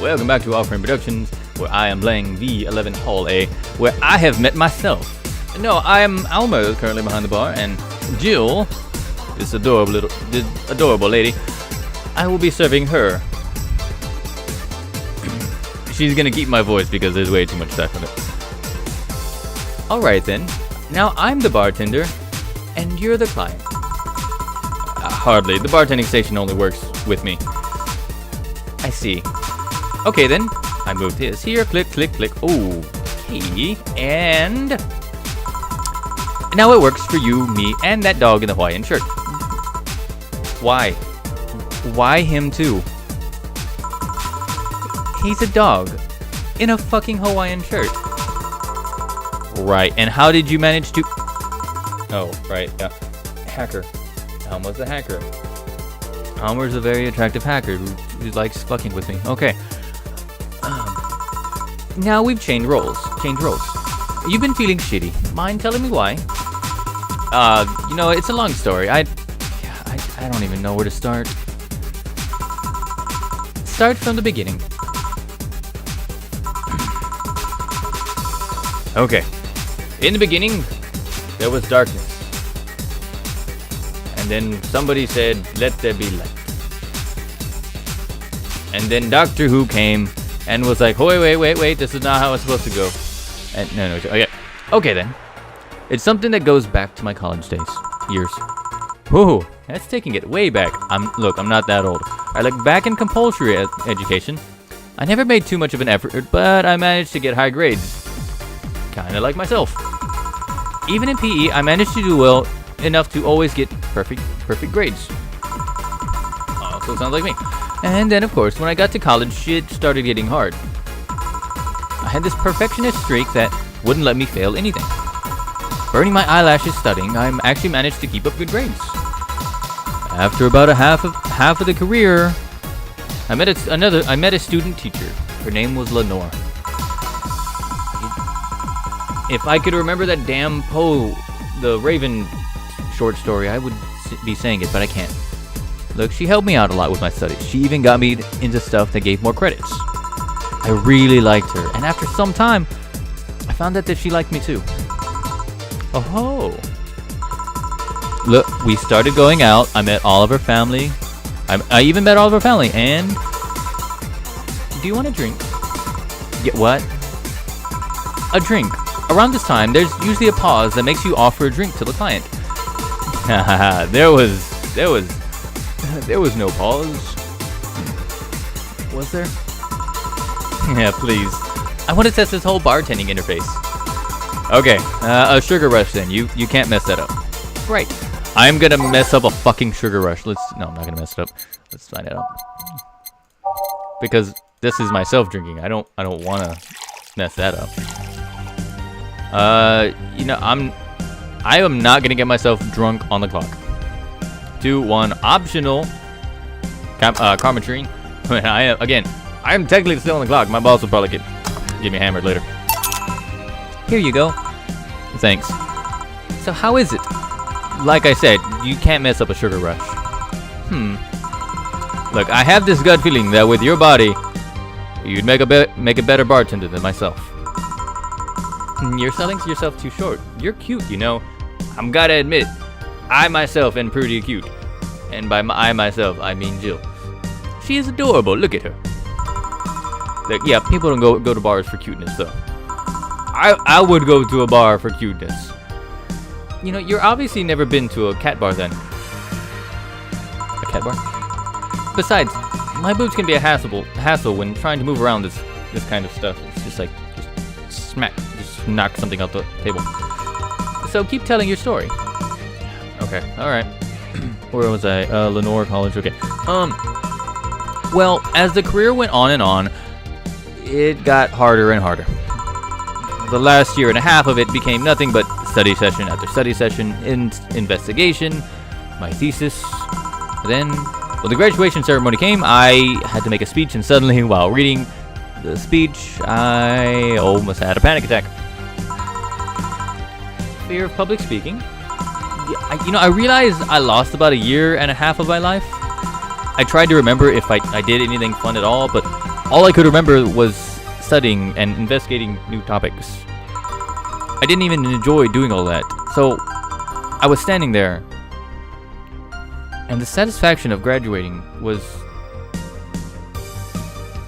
welcome back to Offering Productions, where I am playing VA-11 Hall A, where I have met myself. No, I am Alma, currently behind the bar, and Jill, this adorable lady, I will be serving her. She's gonna keep my voice because there's way too much stuff in it. Alright then, now I'm the bartender, and you're the client. Hardly, the bartending station only works with me. I see. Okay then, I moved his here, click, click, click, okay, and now it works for you, me, and that dog in the Hawaiian shirt. Why? Why him too? He's a dog in a fucking Hawaiian shirt. Right, and how did you manage to... Oh, right, yeah. Hacker. Alma's a hacker. Alma's a very attractive hacker who likes fucking with me. Okay. Now we've changed roles. You've been feeling shitty. Mind telling me why? You know, it's a long story. I don't even know where to start. Start from the beginning. Okay. In the beginning, there was darkness. And then somebody said, let there be light. And then Doctor Who came and was like, wait, this is not how it's supposed to go. And no, okay then. It's something that goes back to my college days. Years. Whoa, that's taking it way back. I'm not that old. I look back in compulsory education. I never made too much of an effort, but I managed to get high grades. Kinda like myself. Even in PE, I managed to do well enough to always get perfect grades. Also sounds like me. And then, of course, when I got to college, shit started getting hard. I had this perfectionist streak that wouldn't let me fail anything. Burning my eyelashes studying, I actually managed to keep up good grades. After about half of the career, I met a student teacher. Her name was Lenore. If I could remember that damn Poe the Raven short story, I would be saying it, but I can't. Look, she helped me out a lot with my studies. She even got me into stuff that gave more credits. I really liked her, and after some time, I found out that she liked me too. Oh. Look, we started going out. I met all of her family. I even met all of her family, and... Do you want a drink? Get what? A drink. Around this time, there's usually a pause that makes you offer a drink to the client. There was no pause. Was there? Yeah, please. I want to test this whole bartending interface. Okay, a sugar rush then. You can't mess that up. Right. I'm gonna mess up a fucking sugar rush. No, I'm not gonna mess it up. Let's find it out. Because this is myself drinking. I don't wanna mess that up. You know, I am not gonna get myself drunk on the clock. 2, 1, optional. Carmetrine. I am technically still on the clock. My boss will probably get me hammered later. Here you go. Thanks. So how is it? Like I said, you can't mess up a sugar rush. Look, I have this gut feeling that with your body, you'd make a better bartender than myself. You're selling yourself too short. You're cute, you know. I'm gotta admit, I myself am pretty cute. And by I myself, I mean Jill. She is adorable. Look at her. Like, yeah, people don't go to bars for cuteness, though. I would go to a bar for cuteness. You know, you're obviously never been to a cat bar then. A cat bar? Besides, my boobs can be a hassle when trying to move around this kind of stuff. It's just like, just knock something out the table. So keep telling your story. Okay, alright. Where was I? Lenore College, okay. Well, as the career went on and on, it got harder and harder. The last year and a half of it became nothing but study session after study session, investigation, my thesis. Then, when the graduation ceremony came, I had to make a speech, and suddenly, while reading the speech, I almost had a panic attack. Fear of public speaking. I realized I lost about a year and a half of my life. I tried to remember if I did anything fun at all, but All I could remember was studying and investigating new topics. I didn't even enjoy doing all that. So I was standing there, and the satisfaction of graduating was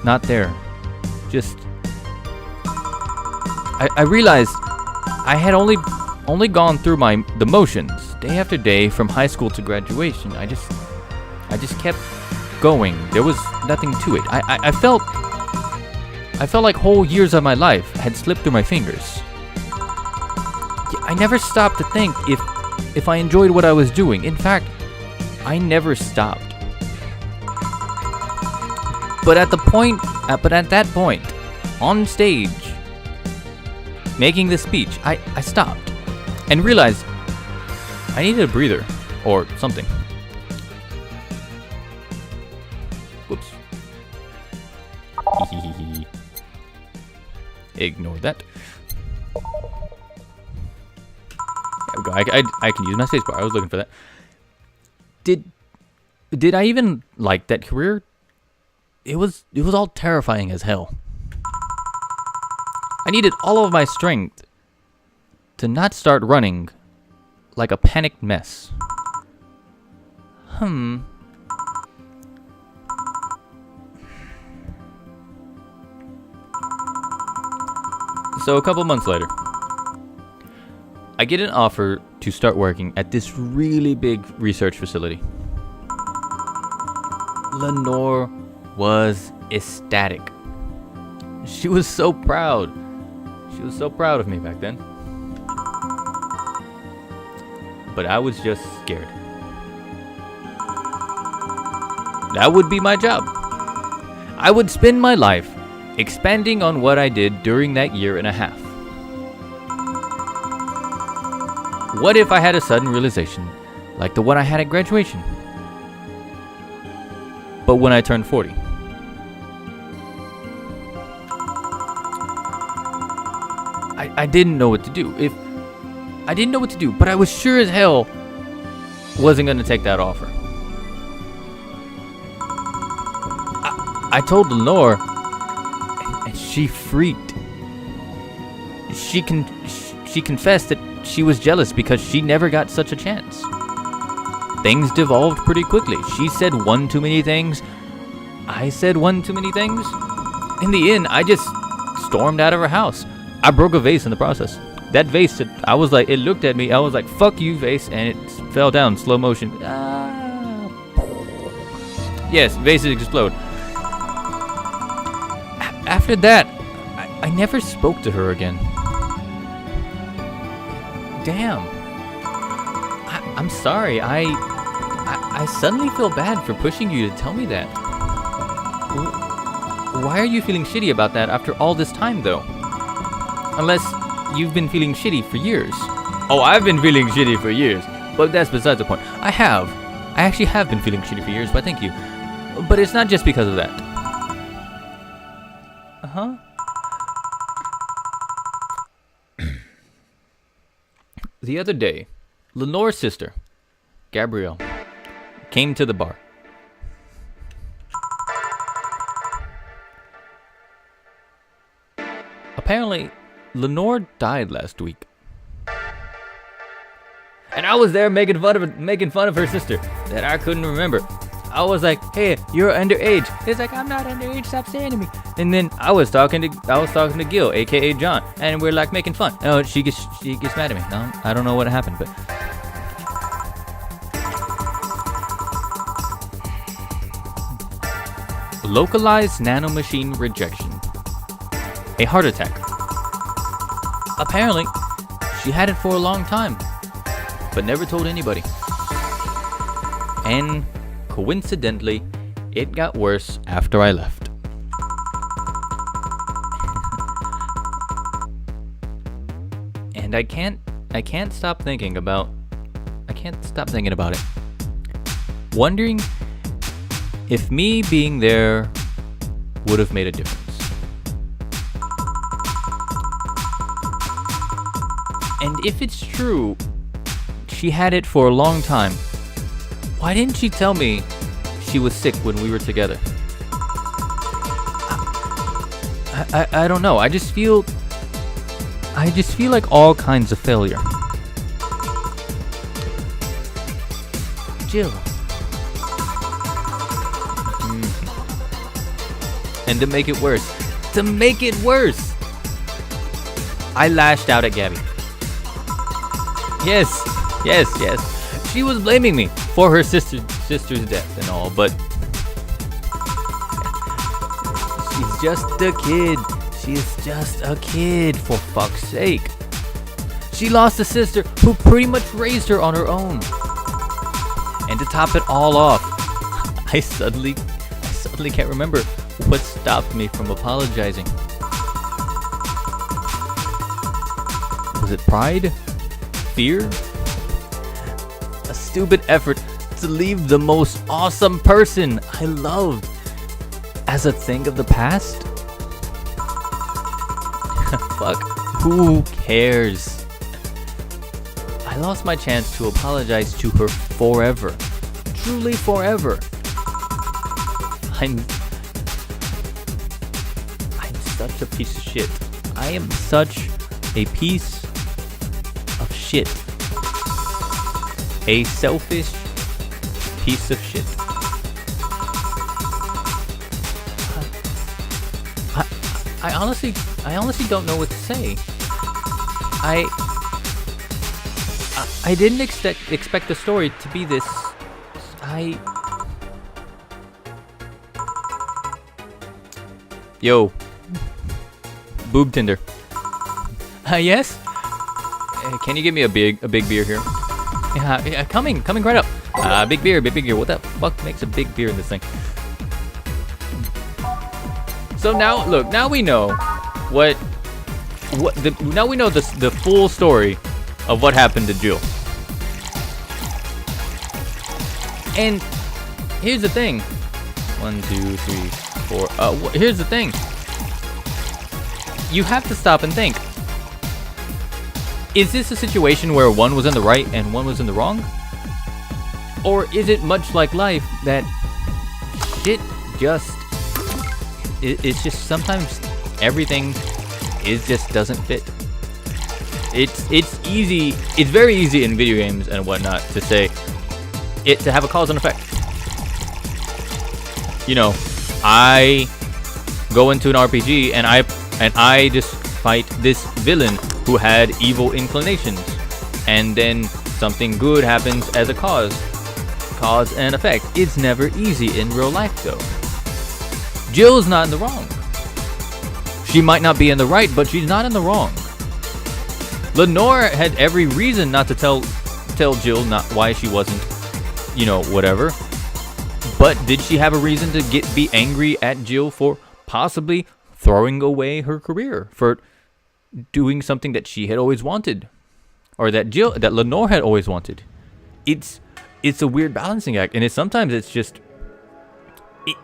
not there. Just I realized I had only gone through the motions day after day from high school to graduation. I just kept going. There was nothing to it. I felt like whole years of my life had slipped through my fingers. I never stopped to think if I enjoyed what I was doing. In fact, I never stopped. But at that point, on stage, making the speech, I stopped and realized I needed a breather or something. Whoops. Ignore that. There we go. I can use my spacebar. I was looking for that. Did I even like that career? It was all terrifying as hell. I needed all of my strength to not start running like a panicked mess. So a couple months later, I get an offer to start working at this really big research facility. Lenore was ecstatic. She was so proud. She was so proud of me back then. But I was just scared. That would be my job. I would spend my life expanding on what I did during that year and a half. What if I had a sudden realization like the one I had at graduation? But when I turned 40. I didn't know what to do. I didn't know what to do, but I was sure as hell wasn't going to take that offer. I told Lenore, and she freaked. She confessed that she was jealous because she never got such a chance. Things devolved pretty quickly. She said one too many things. I said one too many things. In the end, I just stormed out of her house. I broke a vase in the process. That vase, it looked at me. I was like, fuck you, vase. And it fell down, slow motion. Yes, vases explode. After that, I never spoke to her again. Damn. I'm sorry. I suddenly feel bad for pushing you to tell me that. Why are you feeling shitty about that after all this time, though? Unless you've been feeling shitty for years. Oh, I've been feeling shitty for years. But that's besides the point. I actually have been feeling shitty for years, but thank you. But it's not just because of that. Uh-huh. The other day, Lenore's sister, Gabrielle, came to the bar. Apparently, Lenore died last week. And I was there making fun of her sister that I couldn't remember. I was like, "Hey, you're underage." It's like, "I'm not underage. Stop saying to me." And then I was talking to Gil, aka John, and we're like making fun. Oh, she gets mad at me. No, I don't know what happened, but localized nanomachine rejection. A heart attack. Apparently, she had it for a long time, but never told anybody. And coincidentally, it got worse after I left. And I can't stop thinking about it. Wondering if me being there would have made a difference. And if it's true, she had it for a long time, why didn't she tell me she was sick when we were together? I don't know. I just feel like all kinds of failure. Jill. And to make it worse, I lashed out at Gabby. Yes. She was blaming me for her sister's death and all, but she's just a kid. She's just a kid, for fuck's sake. She lost a sister who pretty much raised her on her own. And to top it all off, I suddenly can't remember what stopped me from apologizing. Was it pride? Fear? A stupid effort to leave the most awesome person I loved as a thing of the past? Fuck, who cares? I lost my chance to apologize to her forever. Truly forever. I'm such a piece of shit. I am such a piece of shit. A selfish piece of shit. I honestly don't know what to say. I didn't expect the story to be this. Yo, Boobtender. Yes? Can you give me a big beer here? Yeah, coming right up. Big beer. What the fuck makes a big beer in this thing? So now, look, now we know now we know the full story of what happened to Jill. And here's the thing. 1, 2, 3, 4. Here's the thing. You have to stop and think. Is this a situation where one was in the right and one was in the wrong? Or is it much like life that shit just... It's just sometimes everything just doesn't fit. It's easy. It's very easy in video games and whatnot to say it to have a cause and effect. You know, I go into an RPG and I just fight this villain who had evil inclinations, and then something good happens as a cause and effect. It's never easy in real life though. Jill's not in the wrong. She might not be in the right, but she's not in the wrong. Lenore had every reason not to tell Jill not why she wasn't, you know, whatever. But did she have a reason to be angry at Jill for possibly throwing away her career, for doing something that she had always wanted, or that Lenore had always wanted? It's a weird balancing act, and sometimes it's just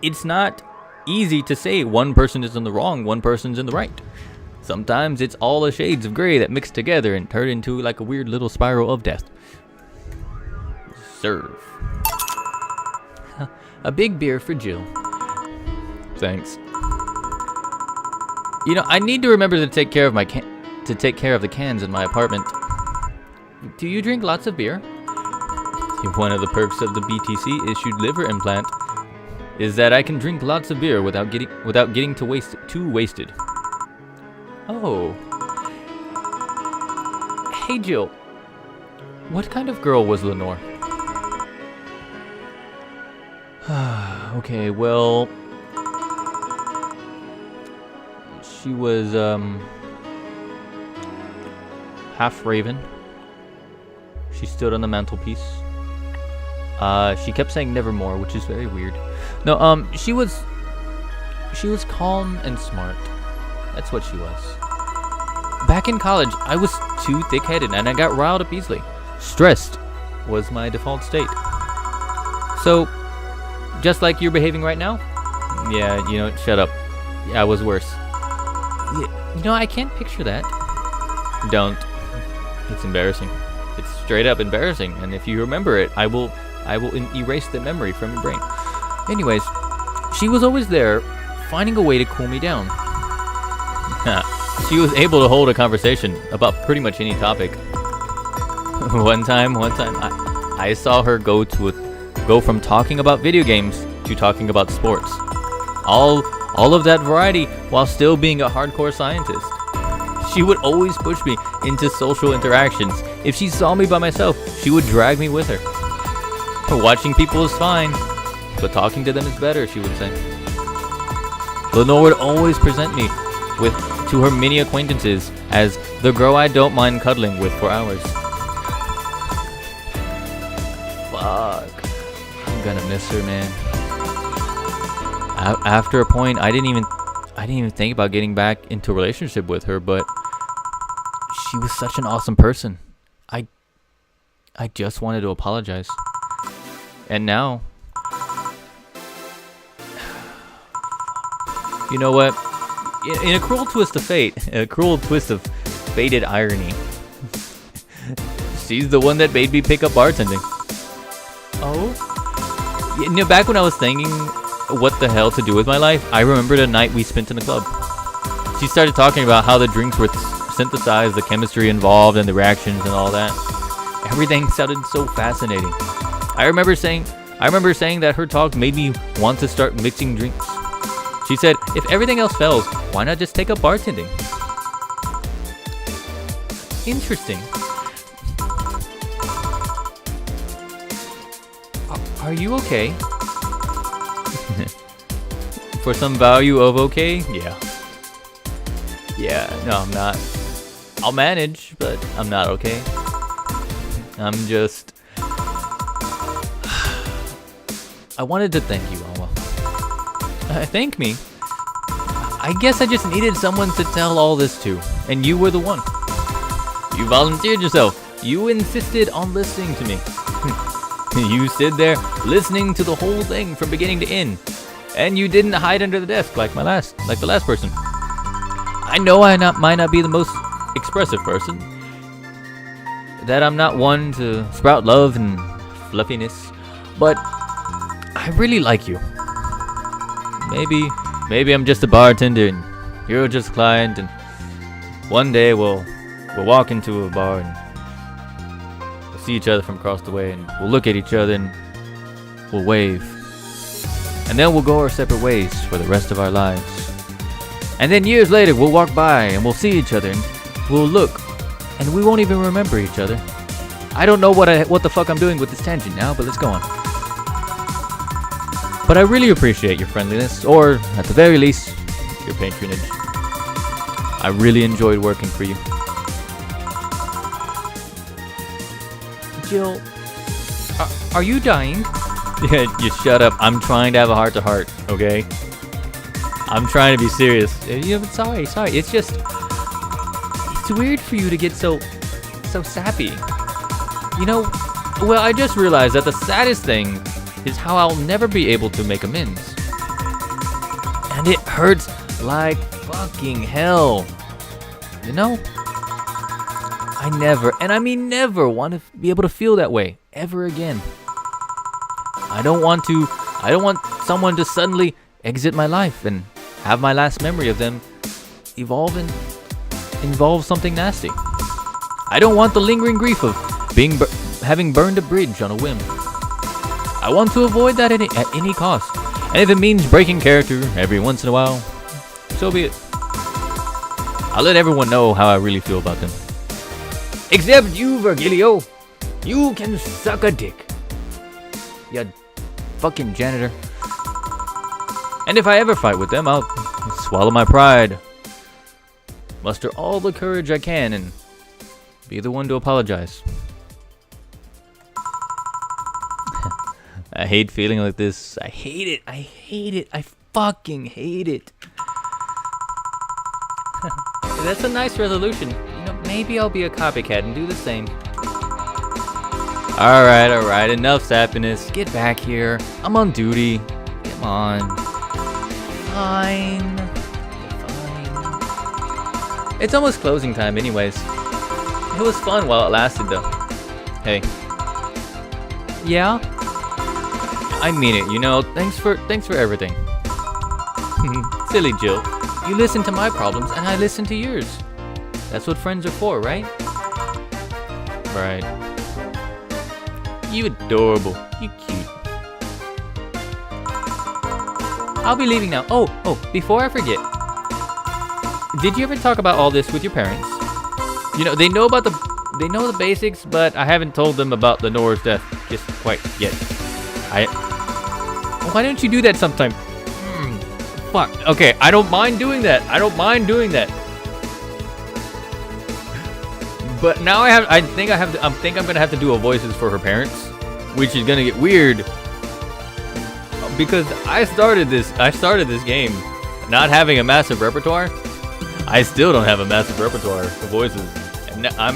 it's not easy to say one person is in the wrong, one person's in the right. Sometimes it's all the shades of gray that mix together and turn into like a weird little spiral of death. Serve. A big beer for Jill. Thanks. You know, I need to remember to take care of the cans in my apartment. Do you drink lots of beer? One of the perks of the BTC issued liver implant is that I can drink lots of beer without getting too wasted. Oh. Hey Jill. What kind of girl was Lenore? Okay, well, she was half raven. She stood on the mantelpiece. She kept saying nevermore, which is very weird. No, she was calm and smart. That's what she was. Back in college, I was too thick-headed and I got riled up easily. Stressed was my default state. So, just like you're behaving right now? Yeah, you know, shut up. Yeah, I was worse. Yeah, you know, I can't picture that. Don't. It's embarrassing. It's straight up embarrassing, and if you remember it, I will erase the memory from your brain. Anyways, she was always there, finding a way to cool me down. She was able to hold a conversation about pretty much any topic. One time, I saw her go from talking about video games to talking about sports. All of that variety while still being a hardcore scientist. She would always push me into social interactions. If she saw me by myself, she would drag me with her. Watching people is fine, but talking to them is better, she would say. Lenore would always present me to her many acquaintances as the girl I don't mind cuddling with for hours. Fuck. I'm gonna miss her, man. After a point, I didn't even think about getting back into a relationship with her, but she was such an awesome person. I just wanted to apologize. And now, you know what? In a cruel twist of fate, a cruel twist of fated irony, she's the one that made me pick up bartending. Oh? You know, back when I was thinking what the hell to do with my life, I remembered a night we spent in the club. She started talking about how the drinks were synthesized, the chemistry involved, and the reactions and all that. Everything sounded so fascinating. I remember saying that her talk made me want to start mixing drinks. She said, if everything else fails, why not just take up bartending? Interesting. Are you okay? For some value of okay? Yeah. Yeah, no, I'm not. I'll manage, but I'm not okay. I'm just... I wanted to thank you, Alma. Thank me? I guess I just needed someone to tell all this to, and you were the one. You volunteered yourself. You insisted on listening to me. You stood there listening to the whole thing from beginning to end, and you didn't hide under the desk like the last person. I know might not be the most expressive person, that I'm not one to sprout love and fluffiness, but I really like you. Maybe I'm just a bartender and you're just a client, and one day we'll walk into a bar and we'll see each other from across the way, and we'll look at each other and we'll wave, and then we'll go our separate ways for the rest of our lives. And then years later we'll walk by and we'll see each other and we'll look, and we won't even remember each other. I don't know what the fuck I'm doing with this tangent now, but let's go on. But I really appreciate your friendliness, or at the very least, your patronage. I really enjoyed working for you. Jill, are you dying? Yeah, you shut up. I'm trying to have a heart-to-heart, okay? I'm trying to be serious. Sorry. It's just... It's weird for you to get so sappy. You know, well, I just realized that the saddest thing is how I'll never be able to make amends. And it hurts like fucking hell. You know? I never, and I mean never, want to be able to feel that way ever again. I don't want someone to suddenly exit my life and have my last memory of them involve something nasty. I don't want the lingering grief of having burned a bridge on a whim. I want to avoid that at any cost. And if it means breaking character every once in a while, so be it. I'll let everyone know how I really feel about them. Except you, Virgilio. You can suck a dick. You fucking janitor. And if I ever fight with them, I'll swallow my pride, muster all the courage I can, and be the one to apologize. I hate feeling like this. I hate it. I fucking hate it. That's a nice resolution. You know, maybe I'll be a copycat and do the same. Alright. Enough sappiness. Get back here. I'm on duty. Come on. Fine. It's almost closing time anyways. It was fun while it lasted though. Hey. Yeah? I mean it, you know. Thanks for everything. Silly Jill. You listen to my problems, and I listen to yours. That's what friends are for, right? Right. You adorable. You cute. I'll be leaving now. Oh, before I forget. Did you ever talk about all this with your parents? You know, they know the basics, but I haven't told them about Lenore's death just quite yet. Why don't you do that sometime? Fuck. Okay, I don't mind doing that. But now I think I'm gonna have to do a voices for her parents, which is gonna get weird. Because I started this game not having a massive repertoire. I still don't have a massive repertoire for voices. And I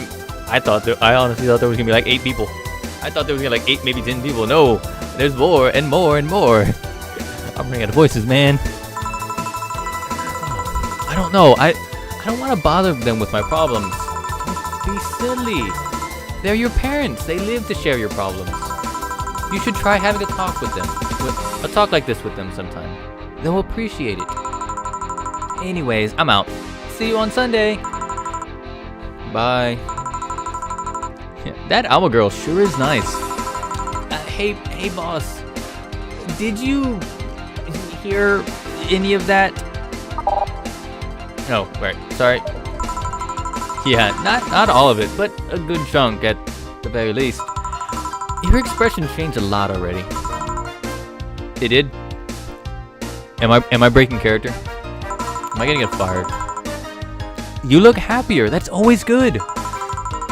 honestly thought there was gonna be like 8 people. I thought there was gonna be like 8, maybe 10 people. No, there's more and more and more. I'm running out of voices, man. I don't know. I don't want to bother them with my problems. Don't be silly. They're your parents. They live to share your problems. You should try having a talk with them. A talk like this with them sometime. They'll appreciate it. Anyways, I'm out. See you on Sunday. Bye. That Alma girl sure is nice. Hey boss. Did you hear any of that? No, right. Sorry. Yeah, not all of it, but a good chunk at the very least. Your expression changed a lot already. It did? Am I breaking character? Am I gonna get fired? You look happier. That's always good.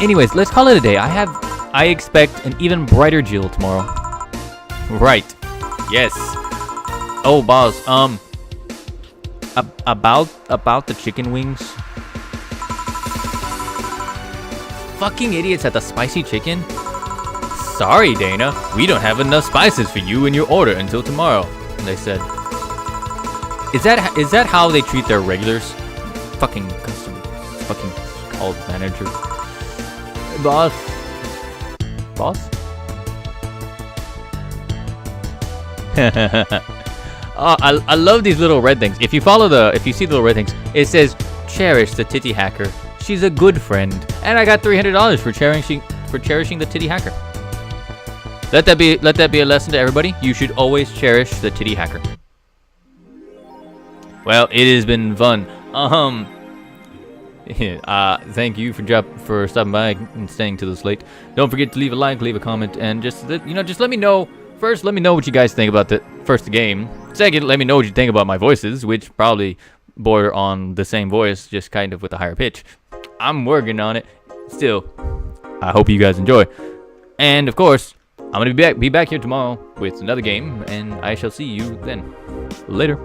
Anyways, let's call it a day. I expect an even brighter Jill tomorrow. Right. Yes. Oh, boss. About the chicken wings. Fucking idiots at the spicy chicken. Sorry, Dana. We don't have enough spices for you in your order until tomorrow. They said. Is that how they treat their regulars? Fucking customer. Fucking called manager. Boss. Oh, I love these little red things. If you see the little red things, it says cherish the titty hacker. She's a good friend. And I got $300 for cherishing the titty hacker. Let that be a lesson to everybody. You should always cherish the titty hacker. Well, it has been fun. Thank you for stopping by and staying till this late. Don't forget to leave a like, leave a comment, and just let me know. First, let me know what you guys think about the game. Second, let me know what you think about my voices, which probably border on the same voice, just kind of with a higher pitch. I'm working on it. Still, I hope you guys enjoy. And of course, I'm gonna be back here tomorrow with another game, and I shall see you then. Later.